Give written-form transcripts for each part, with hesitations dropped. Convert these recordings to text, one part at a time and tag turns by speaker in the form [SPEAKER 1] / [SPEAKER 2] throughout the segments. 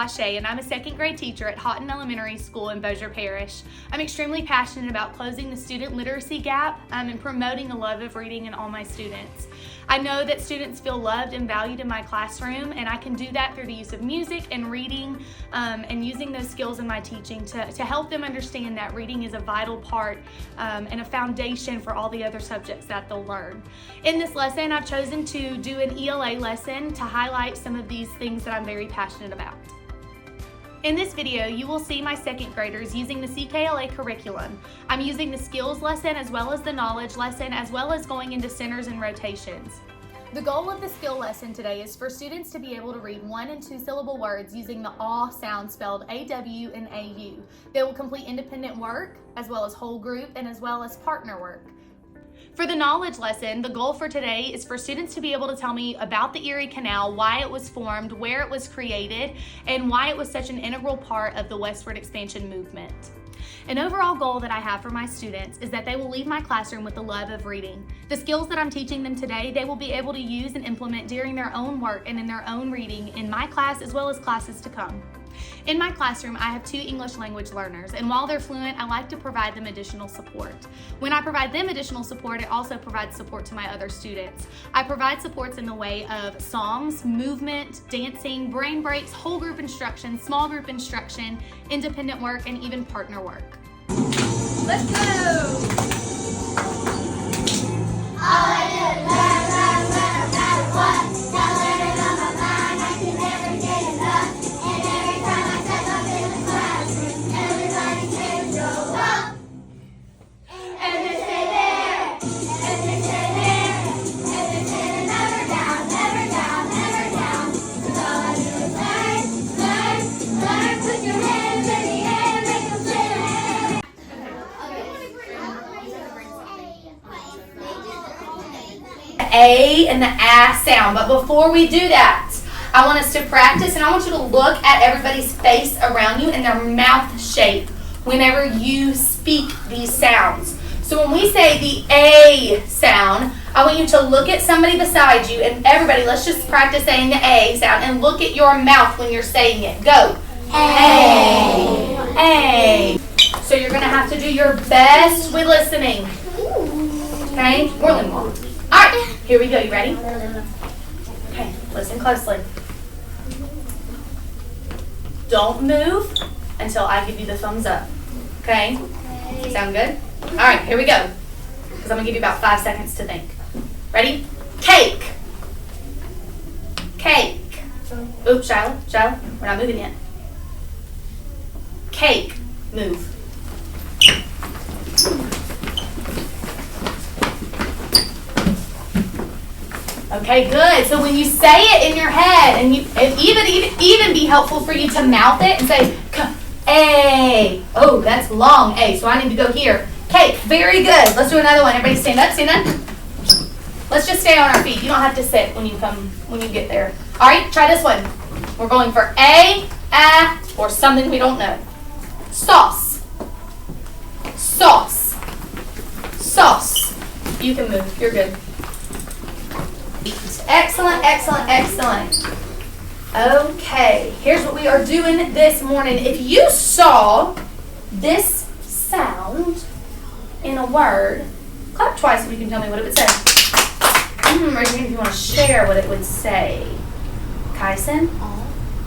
[SPEAKER 1] Blachier, and I'm a second grade teacher at Houghton Elementary School in Bossier Parish. I'm extremely passionate about closing the student literacy gap and promoting the love of reading in all my students. I know that students feel loved and valued in my classroom, and I can do that through the use of music and reading and using those skills in my teaching to help them understand that reading is a vital part and a foundation for all the other subjects that they'll learn. In this lesson, I've chosen to do an ELA lesson to highlight some of these things that I'm very passionate about. In this video, you will see my second graders using the CKLA curriculum. I'm using the skills lesson as well as the knowledge lesson, as well as going into centers and rotations. The goal of the skill lesson today is for students to be able to read 1- and 2-syllable words using the AW sound spelled A-W and A-U. They will complete independent work, as well as whole group, and as well as partner work. For the knowledge lesson, the goal for today is for students to be able to tell me about the Erie Canal, why it was formed, where it was created, and why it was such an integral part of the westward expansion movement. An overall goal that I have for my students is that they will leave my classroom with the love of reading. The skills that I'm teaching them today, they will be able to use and implement during their own work and in their own reading in my class as well as classes to come. In my classroom, I have 2 English language learners, and while they're fluent, I like to provide them additional support. When I provide them additional support, it also provides support to my other students. I provide supports in the way of songs, movement, dancing, brain breaks, whole group instruction, small group instruction, independent work, and even partner work. Let's go! A and the A sound. But before we do that, I want us to practice, and I want you to look at everybody's face around you and their mouth shape whenever you speak these sounds. So when we say the A sound, I want you to look at somebody beside you, and everybody, let's just practice saying the A sound and look at your mouth when you're saying it. Go. A. A. So you're going to have to do your best with listening. Okay? More than one. All right, here we go. You ready? Okay, listen closely. Don't move until I give you the thumbs up. Okay? Sound good? All right, here we go. Because I'm going to give you about 5 seconds to think. Ready? Cake. Cake. Oops, Shiloh, we're not moving yet. Cake. Move. Okay, good. So when you say it in your head, and it even be helpful for you to mouth it and say A. Oh, that's long A. So I need to go here. Cake. Very good. Let's do another one. Everybody stand up. Stand up. Let's just stay on our feet. You don't have to sit when you get there. All right. Try this one. We're going for A, or something we don't know. Sauce. Sauce. Sauce. You can move. You're good. Excellent, excellent, excellent. Okay, here's what we are doing this morning. If you saw this sound in a word, clap twice so you can tell me what it would say. Raise your hand if you want to share what it would say. Kyson?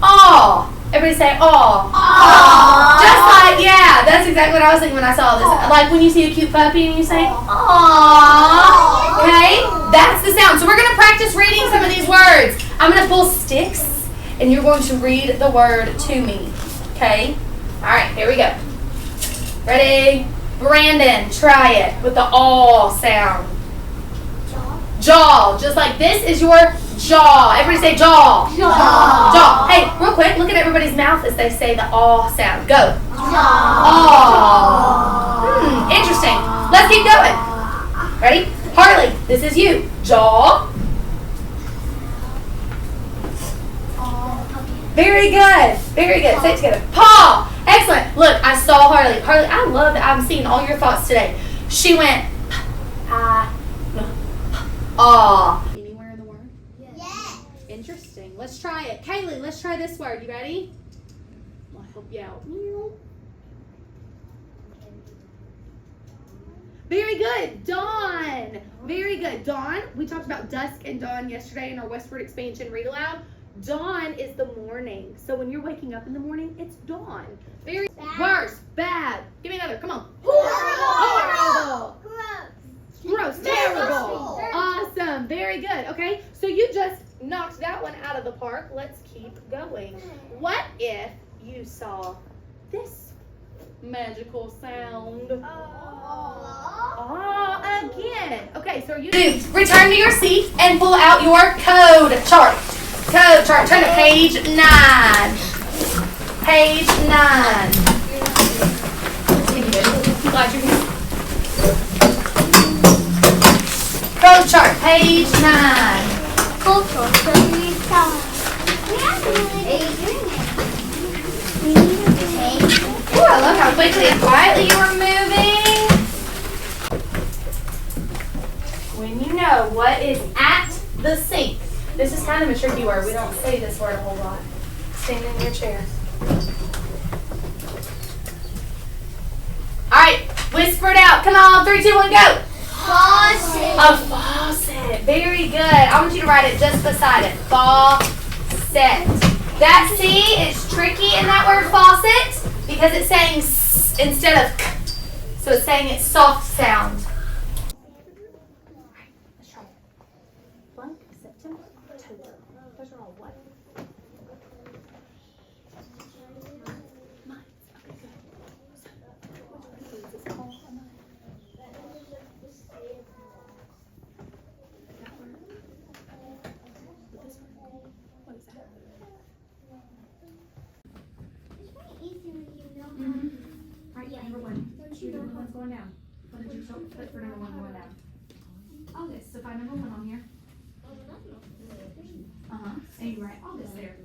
[SPEAKER 1] Aw. Everybody say aw. Aw. Just like, yeah, that's exactly what I was thinking when I saw this. Like when you see a cute puppy and you say aw. Okay, that's the sound. So we're going to practice reading some of these words. I'm going to pull sticks, and you're going to read the word to me. Okay? All right, here we go. Ready? Brandon, try it with the aw sound. Jaw. Just like this is your jaw. Everybody say jaw. Jaw. Jaw. Hey, real quick, look at everybody's mouth as they say the aw sound. Go. Jaw. Aw. Interesting. Let's keep going. Ready? Harley, this is you. Jaw. Very good. Very good. Say it together. Paw. Excellent. Look, I saw Harley. Harley, I love that I'm seeing all your thoughts today. She went, aw. Anywhere in the word?
[SPEAKER 2] Yes.
[SPEAKER 1] Interesting. Let's try it. Kaylee, let's try this word. You ready? help you out. Very good, dawn. Very good, dawn. We talked about dusk and dawn yesterday in our westward expansion read aloud. Dawn is the morning. So when you're waking up in the morning, it's dawn. Very bad. Worse, bad. Give me another. Come on. Horrible. Gross. Terrible. Awesome. Very good. Okay. So you just knocked that one out of the park. Let's keep going. What if you saw this magical sound? Again. Okay. So you return to your seat and pull out your code chart. Code chart. Turn to page 9. Page 9. Glad you're here. Code chart. Page 9.
[SPEAKER 2] Code chart. Page 9.
[SPEAKER 1] Ooh, I love how quickly and quietly you are moving. When you know what is at the sink. This is kind of a tricky word. We don't say this word a whole lot. Stand in your chair. All right, whisper it out. Come on, 3, 2, 1, go.
[SPEAKER 2] Faucet.
[SPEAKER 1] A faucet. Very good. I want you to write it just beside it. Faucet. That C is tricky in that word faucet because it's saying S instead of K. So it's saying it's soft sound. Going down. What did you put for number 1 going down? August. So find number 1 on here. And you write August there.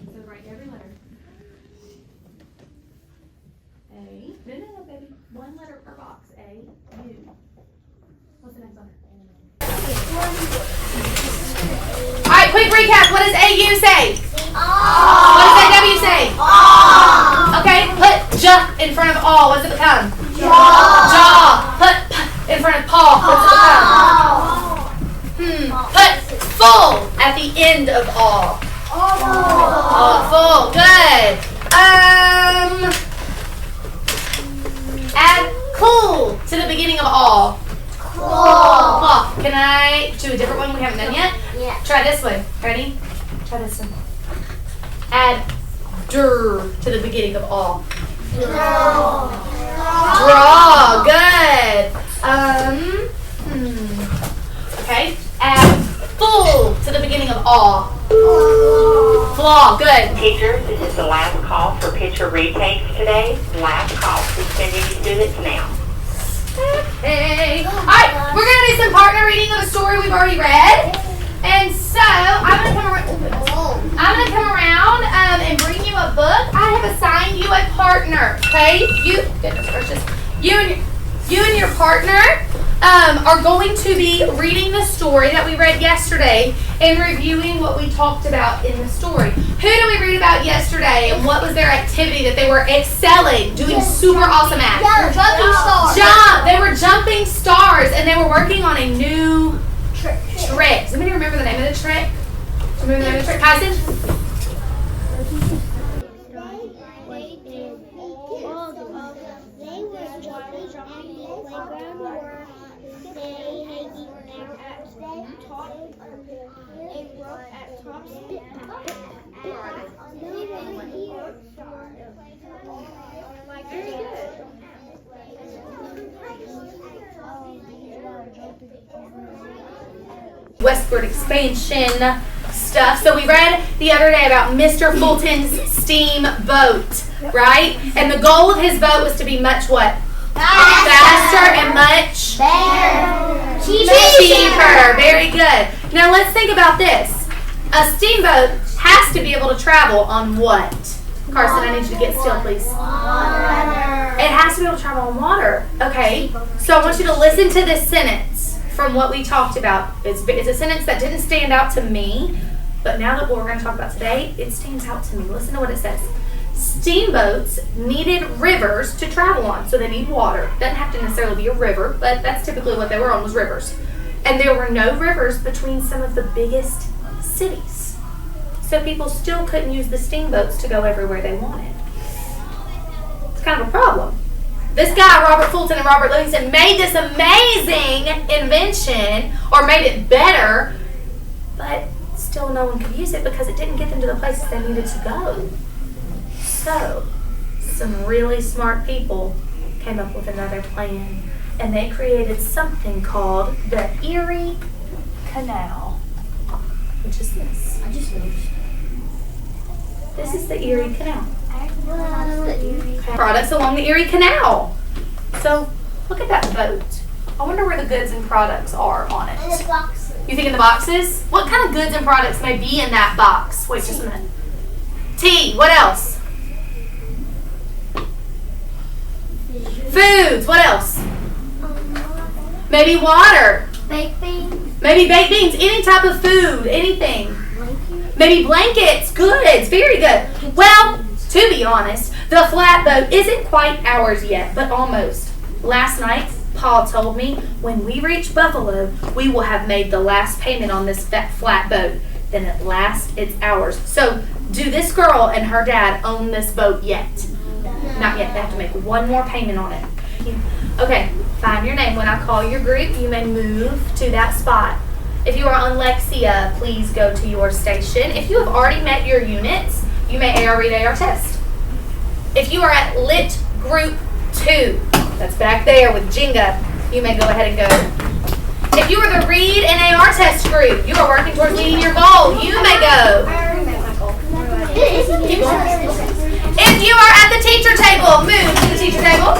[SPEAKER 1] So write every letter. A. No, baby. 1 letter per box. A. U. What's the next one? All right. Quick recap. What does AU say? What does AW say? Okay. Put J in front of all. What does it become? Jaw. Put P in front of paw. What's it become? Put full at the end of all. Full. Good. Add cool to the beginning of all. Cool. Can I do a different one we haven't done yet?
[SPEAKER 2] Yeah.
[SPEAKER 1] Try this one. Ready? Try this one. Add dur to the beginning of all. Draw. Good. Okay. Add full to the beginning of all. Flaw. Good.
[SPEAKER 3] Teachers, this is the last call for picture retakes today. Last call. Please send any students now.
[SPEAKER 1] Okay. Alright, we're going to do some partner reading of a story we've already read. And so, I'm going to come around and bring you a book. I have assigned you a partner, okay? Goodness gracious. You and your partner are going to be reading the story that we read yesterday and reviewing what we talked about in the story. Who did we read about yesterday and what was their activity that they were excelling, doing super awesome at?
[SPEAKER 2] Jumping stars.
[SPEAKER 1] They were jumping stars and they were working on a new trick. Does anybody remember the name of the trick? Remember the name of the trick? Tyson?
[SPEAKER 2] They were jumping in the playground where they hanging out at top and rope at top speed. Very good.
[SPEAKER 1] Westward expansion stuff. So we read the other day about Mr. Fulton's steamboat, right? And the goal of his boat was to be much what? Faster and much cheaper. Very good. Now let's think about this. A steamboat has to be able to travel on what? Carson, I need you to get still, please.
[SPEAKER 2] Water.
[SPEAKER 1] It has to be able to travel on water. Okay. So I want you to listen to this sentence from what we talked about. It's a sentence that didn't stand out to me, but now that what we're going to talk about today, it stands out to me. Listen to what it says. Steamboats needed rivers to travel on, so they need water. Doesn't have to necessarily be a river, but that's typically what they were on, was rivers. And there were no rivers between some of the biggest cities. So people still couldn't use the steamboats to go everywhere they wanted. It's kind of a problem. This guy, Robert Fulton and Robert Livingston, made this amazing invention, or made it better, but still no one could use it because it didn't get them to the places they needed to go. So, some really smart people came up with another plan, and they created something called the Erie Canal, which is this.
[SPEAKER 2] I just noticed.
[SPEAKER 1] This is the Erie Canal.
[SPEAKER 2] Okay.
[SPEAKER 1] Products along the Erie Canal. So, look at that boat. I wonder where the goods and products are on it.
[SPEAKER 2] And the boxes.
[SPEAKER 1] You think in the boxes? What kind of goods and products may be in that box? Wait just a minute. Tea. What else? Foods. What else? Maybe water.
[SPEAKER 2] Baked beans.
[SPEAKER 1] Maybe baked beans. Any type of food. Anything.
[SPEAKER 2] Blankets.
[SPEAKER 1] Maybe blankets. Goods. Very good. Well, to be honest, the flatboat isn't quite ours yet, but almost. Last night, Paul told me when we reach Buffalo, we will have made the last payment on this flatboat. Then at last, it's ours. So, do this girl and her dad own this boat yet? Not yet. They have to make one more payment on it. Okay, find your name. When I call your group, you may move to that spot. If you are on Lexia, please go to your station. If you have already met your units, you may AR read AR test. If you are at Lit Group 2, that's back there with Jenga, you may go ahead and go. If you are the Read and AR test group, you are working towards meeting your goal, you may go. Keep going. If you are at the teacher table, move to the teacher table.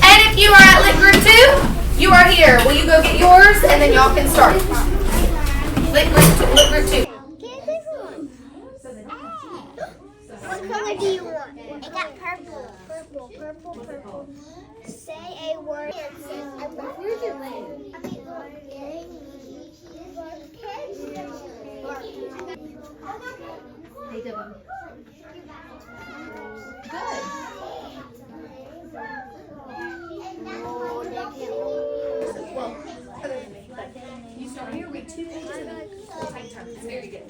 [SPEAKER 1] And if you are at Lit Group 2, you are here. Will you go get yours and then y'all can start. Lit Group 2.
[SPEAKER 2] What color do you want? I got purple. Purple. Say a word. Where's your leg?
[SPEAKER 1] You start here, read 2 pages, and then take turns. Very good.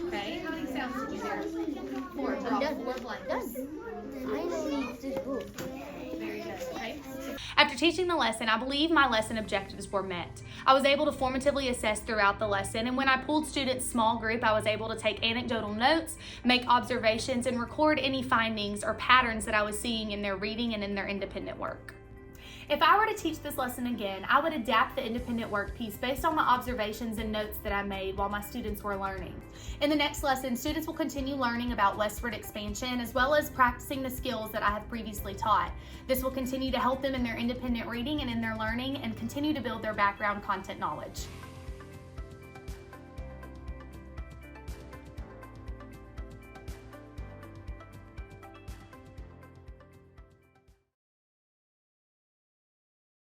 [SPEAKER 1] Okay, how many sounds did you hear? 4. We're blank.
[SPEAKER 2] I don't need this book.
[SPEAKER 1] Very good. Okay. After teaching the lesson, I believe my lesson objectives were met. I was able to formatively assess throughout the lesson, and when I pulled students small group, I was able to take anecdotal notes, make observations, and record any findings or patterns that I was seeing in their reading and in their independent work. If I were to teach this lesson again, I would adapt the independent work piece based on the observations and notes that I made while my students were learning. In the next lesson, students will continue learning about westward expansion as well as practicing the skills that I have previously taught. This will continue to help them in their independent reading and in their learning and continue to build their background content knowledge.